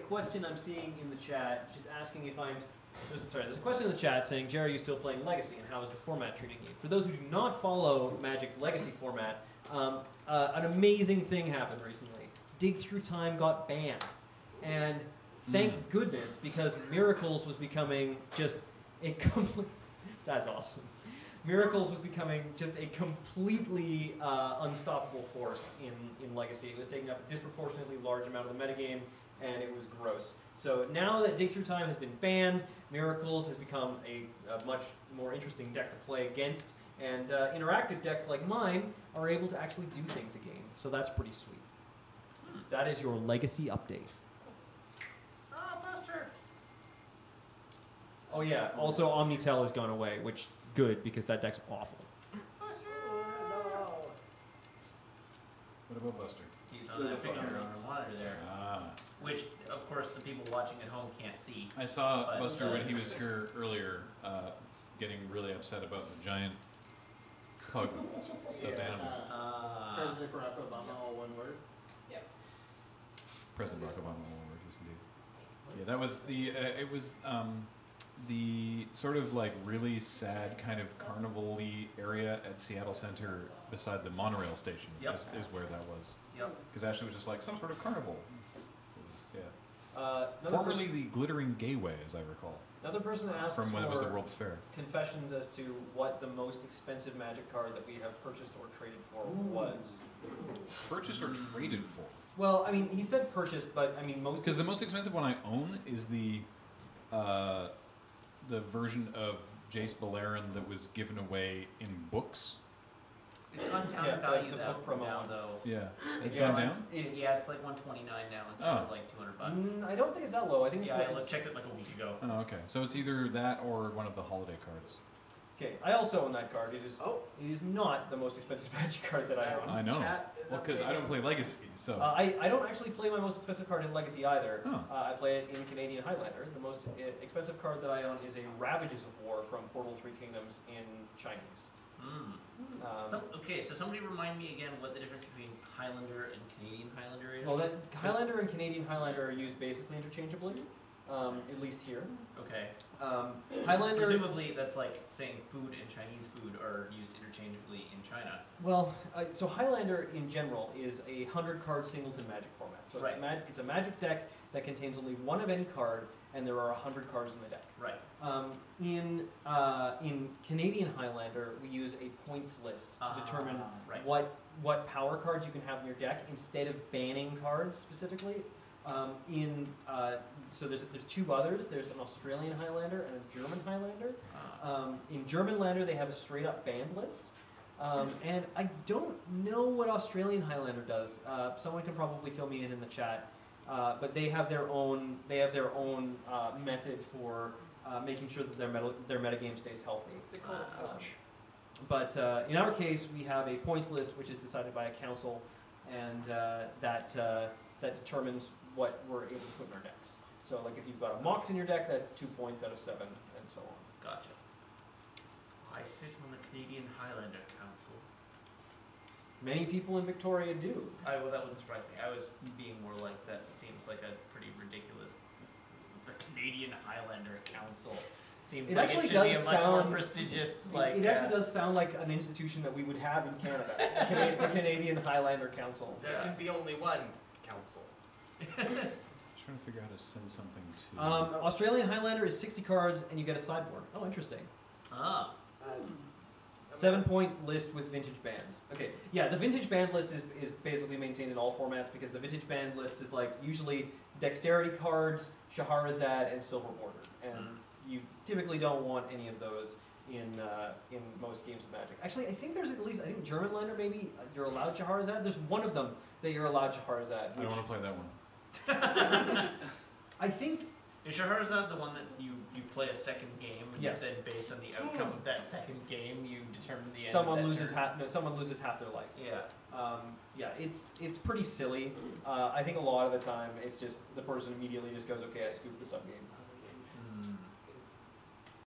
question I'm seeing in the chat, just asking if I'm... There's a question in the chat saying, Jerry, are you still playing Legacy, and how is the format treating you? For those who do not follow Magic's Legacy format, an amazing thing happened recently. Dig Through Time got banned. And thank goodness, because Miracles was becoming just a complete... That's awesome. Miracles was becoming just a completely unstoppable force in Legacy. It was taking up a disproportionately large amount of the metagame, and it was gross. So now that Dig Through Time has been banned, Miracles has become a much more interesting deck to play against, and interactive decks like mine are able to actually do things again. So that's pretty sweet. That is your Legacy update. Oh, Buster! Oh yeah, also Omnitel has gone away, which good, because that deck's awful. Buster! No. What about Buster? He's on that picture on our monitor there. Ah. Which, of course, the people watching at home can't see. I saw Buster when he was here earlier getting really upset about the giant pug stuffed animal. President Barack Obama, all one word. Yep. President Barack Obama, yes indeed. Yeah, that was the, it was the sort of like really sad kind of carnival-y area at Seattle Center beside the monorail station is where that was. Yep. Because Ashley was just like, some sort of carnival. It was, yeah. Formerly the Glittering Gayway, as I recall. Another person asks from when it was the for World's Fair. confessions as to what the most expensive Magic card that we have purchased or traded for was. Purchased or traded for? Well, I mean, he said purchased, but I mean most. Because the most expensive one I own is the version of Jace Beleren that was given away in books. It's gone down Yeah, in value the now, book promo now one. though. Yeah, it's Yeah. gone down? Yeah, it's like 129 now instead of like 200 bucks. I don't think it's that low. I think it's Yeah, I it's- checked it like a week ago. Oh, okay. So it's either that or one of the holiday cards. Okay, I also own that card. It is not the most expensive Magic card that I own. I know. Chat is Well, because I don't play Legacy, so. I don't actually play my most expensive card in Legacy either. Huh. I play it in Canadian Highlander. The most expensive card that I own is a Ravages of War from Portal 3 Kingdoms in Chinese. Okay, so somebody remind me again what the difference between Highlander and Canadian Highlander is? Well, that Highlander and Canadian Highlander are used basically interchangeably, at least here. Okay. Highlander. Presumably that's like saying food and Chinese food are used interchangeably in China. Well, so Highlander in general is a 100-card singleton Magic format. So it's, Right. it's a Magic deck that contains only one of any card, and there are 100 cards in the deck. Right. In Canadian Highlander, we use a points list to determine right. what power cards you can have in your deck instead of banning cards specifically. So there's two others. There's an Australian Highlander and a German Highlander. In German Highlander, they have a straight up banned list. And I don't know what Australian Highlander does. Someone can probably fill me in the chat. But they have their own method for making sure that their metagame stays healthy. They call it coach. But in our case, we have a points list which is decided by a council, and that determines what we're able to put in our decks. So, like if you've got a Mox in your deck, that's 2 points out of 7, and so on. Gotcha. I sit on the Canadian Highlander Council. Many people in Victoria do. Well, that wouldn't surprise me. I was being more like that. Seems like a pretty ridiculous. The Canadian Highlander Council seems It like actually it should be does a much more sound- prestigious. It actually does sound like an institution that we would have in Canada, the Canadian Highlander Council. There can be only one council. Just trying to figure out how to send something to. Australian Highlander is 60 cards, and you get a sideboard. Oh, interesting. Ah. 7-point list with vintage bands. Okay, yeah, the vintage band list is basically maintained in all formats because the vintage band list is like usually dexterity cards, Shahrazad, and Silver Border, and you typically don't want any of those in most games of Magic. Actually, I think there's at least German Lander maybe you're allowed Shahrazad. There's one of them that you're allowed Shahrazad. I don't want to play that one. I think. Is Shahrazad the one that you play a second game, and Yes. then based on the outcome of that second game, you determine the end Someone of that loses turn? someone loses half their life. Yeah. Yeah, it's pretty silly. I think a lot of the time it's just the person immediately just goes, okay, I scooped the sub game.